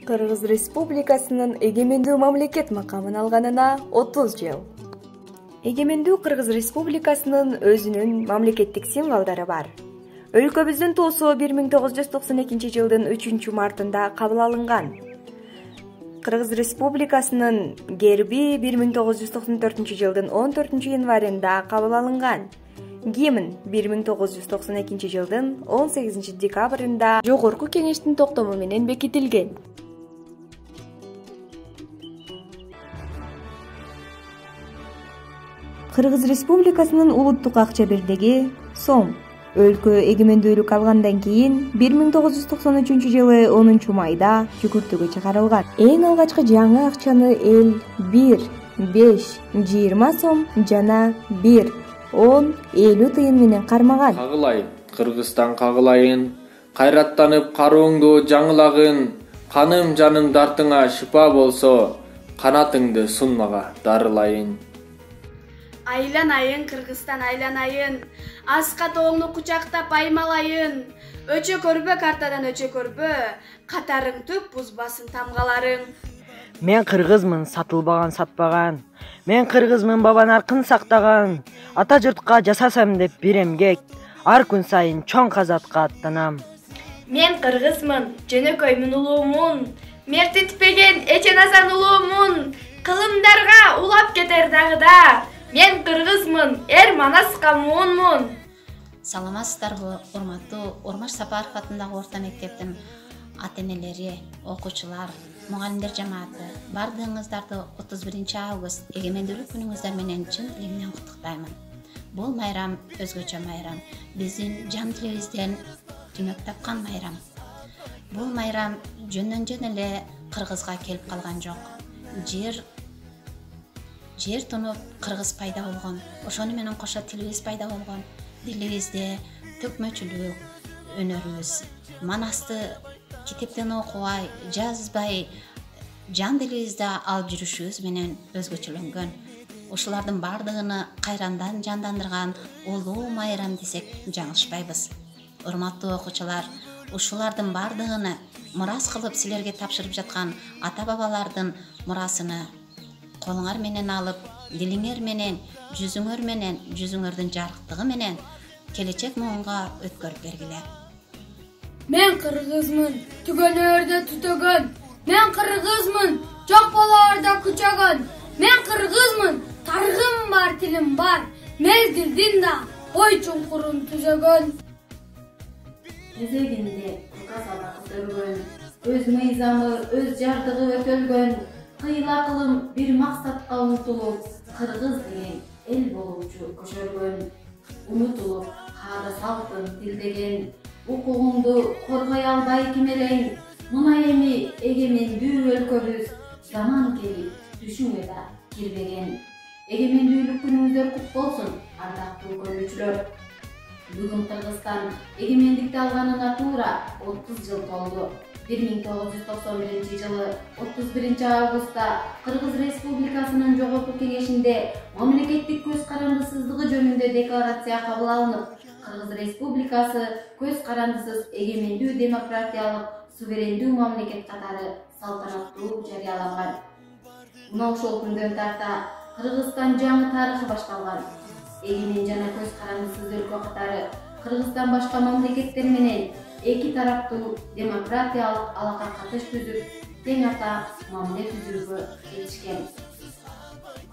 Кыргыз Республикасынын эгемендүү мамлекет макамын алганына 30 жыл. Эгемендүү Кыргыз Республикасынын өзүнүн мамлекеттик символдору бар. Өлкөбүздүн туусу 1992 жылдын 3 мартында кабыл алынган. Кыргыз Республикасынын герби 1994 жылдын 14 январында кабыл алынган. Гимн 1992 жылдын 18 декабрында Жогорку Кеңештин токтому менен бекитилген. Кыргыз Республикасынын улуттук акча бирдиги сом. Өлкө эгемендүүлүк алгандан кийин 1993 жылы 10 майда жүгүртүүгө чыгарылган. Эң алгачкы жаңы акчаны эл 1, 5, 20 сом жана 1, 10, 50 тыйын менен кармаган. Кагылайын, Кыргызстан кагылайын, кайраттанып карооңду жаңылагын, каным жаным дартыңа шыпа болсо, канатыңды сунмага дарылайын. Айланайын, Кыргызстан айланайын, аска тооңду кучактап аймалайын, өчө көрбө картадан өчө көрбө, катарың түп бузбасын тамгаларың. Мен кыргызмын, сатылбаган сатпаган, мен кыргызмын, баба наркын сактаган, ата журтка жасасам деп бир эмгек, ар күн сайын чоң казатка аттанам. Мен кыргызмын, жөнөкөймүн улуумун, мертитпеген эчен асан улуумун, кылымдарга улап кетер дагыда. Мен кыргызмын, манаска муунмун. Саламатсыздарбы, урматтуу Ормаш Сапаров атындагы орто мектептин ата-энелери, окуучулар, мугалимдер жамааты, бардыгыңыздарды 31 август эгемендүүлүк күнүңүздөр менен чын илимден куттуктаймын. Бул майрам өзгөчө майрам, биздин жан тилибизден түнөк тапкан майрам. Бул майрам жөндөн эле Кыргызга келип калган жок. Жер тонуп кыргыз пайда болгон, ошону менен кошо тилибиз пайда болгон. Дилибизде төкмөчүлүк, өнөрүбүз, манасты китептен окубай, жазбай, жан дилибизде алып жүрүшүбүз менен өзгөчөлөнгөн. Ушулардын бардыгыны кайрандан жандандырган улуу майрам десек жаңылышпайбыз. Урматтуу окуучулар, ушулардын бардыгыны мурас кылып силерге тапшырып жаткан ата-бабалардын мурасыны колуңар менен алып, дилиңер менен, жүзүңөрдүн жарыктыгы менен келечек муунга өткөрүп бергиле. Мен кыргызмын, түгөнөрдө түтөгөн. Мен кыргызмын, жок болоордо күчөгөн. Мен кыргызмын, тарыгым бар, тилим бар. Мезгилдин да ой чуңкурун түзөгөн. Кезегинде казада көтөргөн, өз мыйзамы, өз жардыгы өтөлгөн. Кыйла кылым бир максатка умтулуп, кыргыз деген эл болуучу көчөргөн. Унутулуп, каада салтын тилдеген, укугуңду коргой албай кимелең. Мына эми эгемендүү өлкөбүз, заман келип, түшүңө да кирбеген. Эгемендүүлүк күнүңүздөр кут болсун, ардактуу көрүүчүлөр. Бүгүн Кыргызстан эгемендикти алганына туура 30 жыл толду. 1991 жылы 31 августта Кыргыз Республикасынын Жогорку Кеңешинде мамлекеттик көз карандысыздыгы жөнүндө декларация кабыл алынып, Кыргыз Республикасы көз карандысыз эгемендүү демократиялык суверендүү мамлекет катары салтанаттуу жарыяланган. Мына ошол күндөн тарта Кыргызстан жаңы тарыхы башталган. Эгемен жана көз карандысыз өлкө катары Кыргызстан башка мамлекеттер менен эки тараптуу демократиялык алака катыш түзүп, тең ата мамиле түзүүгө келишкен.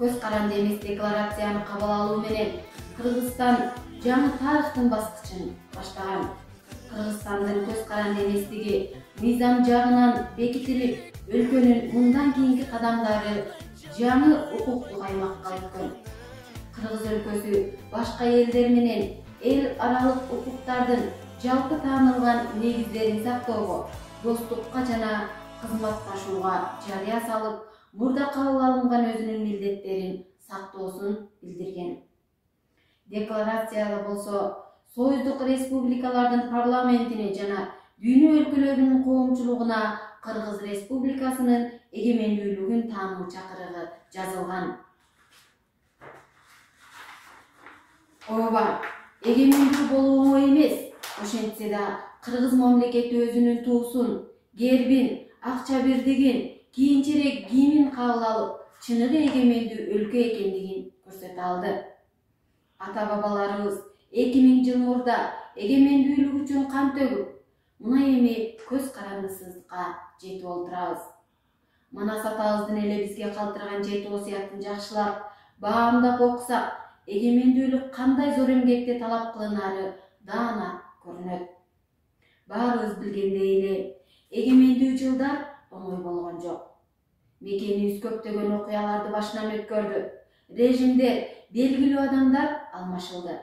Көз каранды эмес декларацияны кабыл алуу менен Кыргызстан жаңы тарыхтын баскычын баштаган. Кыргызстандын көз каранды эместиги мыйзам жагынан бекитилип, өлкөнүн мындан кийинки кадамдары жаңы укуктук аймакка өткөн. Кыргыз өлкөсү башка элдер менен эл аралык укуктардын жалпы таанылган негиздерин сактоого, достукка жана кызматташууга жарыя салып, мурда кабыл алынган өзүнүн милдеттерин сактоосун билдирген. Декларацияда болсо, Союздук республикалардын парламентине жана дүйнө өлкөлөрүнүн коомчулугуна Кыргыз Республикасынын эгемендүүлүгүн таануу чакырыгы жазылган. Ооба, эгемендүү болуу оңой эмес. Ошентсе да Кыргыз мамлекети өзүнүн туусун, гербин, акча бер деген кийинчерээк кийимин кабыл алып, чыныгы эгемендүү өлкө экендигин көрсөтө алды. Ата-бабаларыбыз 2000 жыл мурда эгемендүүлүк үчүн кан төгүп, мына эми көз карандысызга жетип олтурабыз. Манас атабыздын эле бизге калтырган 7 осуятын жакшылап, баамдап окусак, эгемендүүлүк кандай зор эмгекти талап кылынары даана көрүнөт. Баарыбыз билгендей эле, эгемендүү жылдар оңой болгон жок. Мекенибиз көптөгөн окуяларды башынан өткөрдү. Режимдер, белгилүү адамдар алмашылды.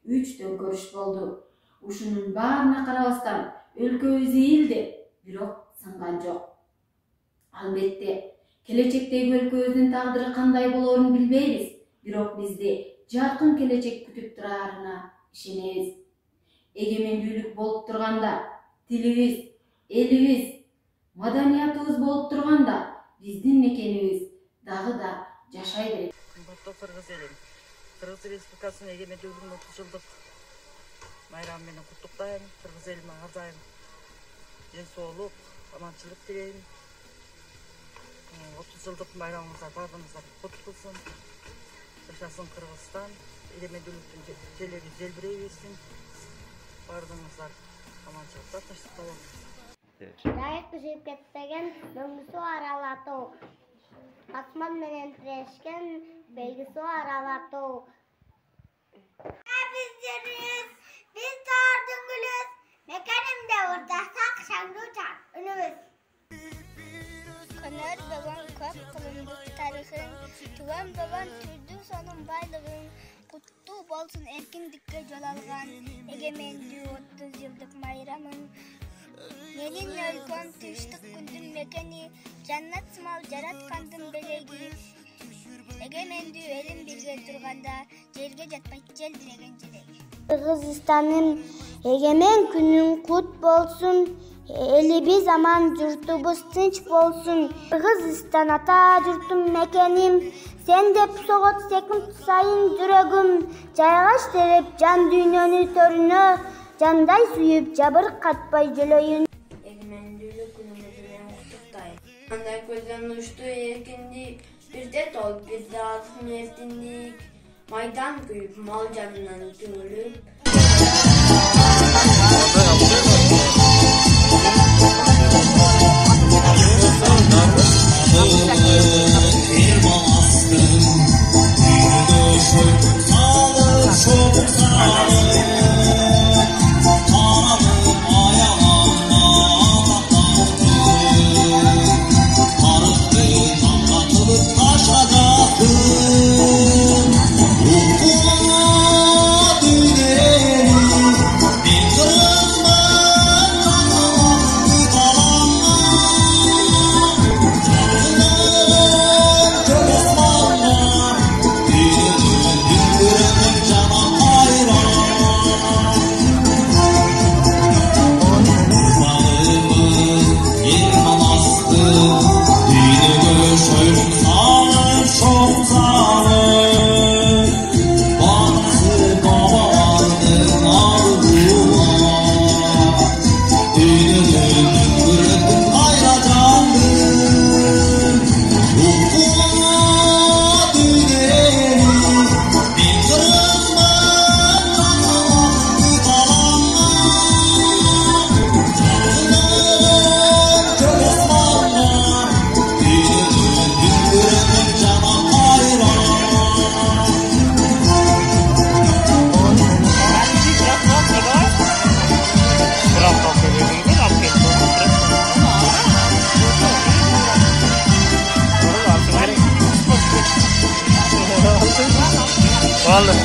3 төңкөрүш болду. Ушунун баарына карабастан өлкөбүз ийилди, бирок сынган жок. Албетте, келечектеги өлкөбүздүн тагдыры кандай болоорун билбейбиз, бирок бизди жаркын келечек күтүп турарына ишенебиз. Эгемендүүлүк болуп турганда, тилибиз, элибиз, маданиятыбыз болуп турганда, биздин мекенибиз дагы да жашай берет. Кымбаттуу кыргыз элим, Кыргыз Республикасынын эгемендүүлүгүнүн 30 жылдык майрамы менен куттуктайм. Кыргыз элиме ар дайым ден соолук, аманчылык тилейм. 30 жылдык майрамыңыздар бардыгыңыздар куту болсун. Жашасын Кыргызстан, эгемендүүлүктүн желеги желбирей берсин. Бардыгыңыздар аманчылыкта тынчтыкта болуңуздар. Дайык түшүп кетпеген дөңгүсү аралатуу. Асман менен тирешкен белгисі аралатуу. Биздерimiz, biz doğurdun gülüz. Mekanimde ortasak şanglı uçar, ünümüz. Konar babam köp kılındık tarihim. Tüven babam türdü sonun baylığın. Kutlu bolsun erkindikке yol algan. Egemendiği 30 yıllık mayramın. Menin өлкөм тынчтык күндүн мекени, жаннат сымал жараткандын белеги. Эгемендүү элим бирге турганда, жерге жатпайт жел деген желек. Кыргызстандын эгемен күнүң кут болсун, элибиз аман, журтубуз тынч болсун. Кыргызстан ата журтум мекеним, сен деп согот секунд сайын жүрөгүм. Жайгаш тереп жан дүйнөнү төрүнө, жандай сүйүп жабыркатпай жөлөйүн. Эгемендүүлүк күнүңүздү менен куттуктайм. Андай көздөн учту эркиндик, бирде тол, бирде азык эркиндик. Майдан күйүп, мал жанынан түңүлүп. Vallahi.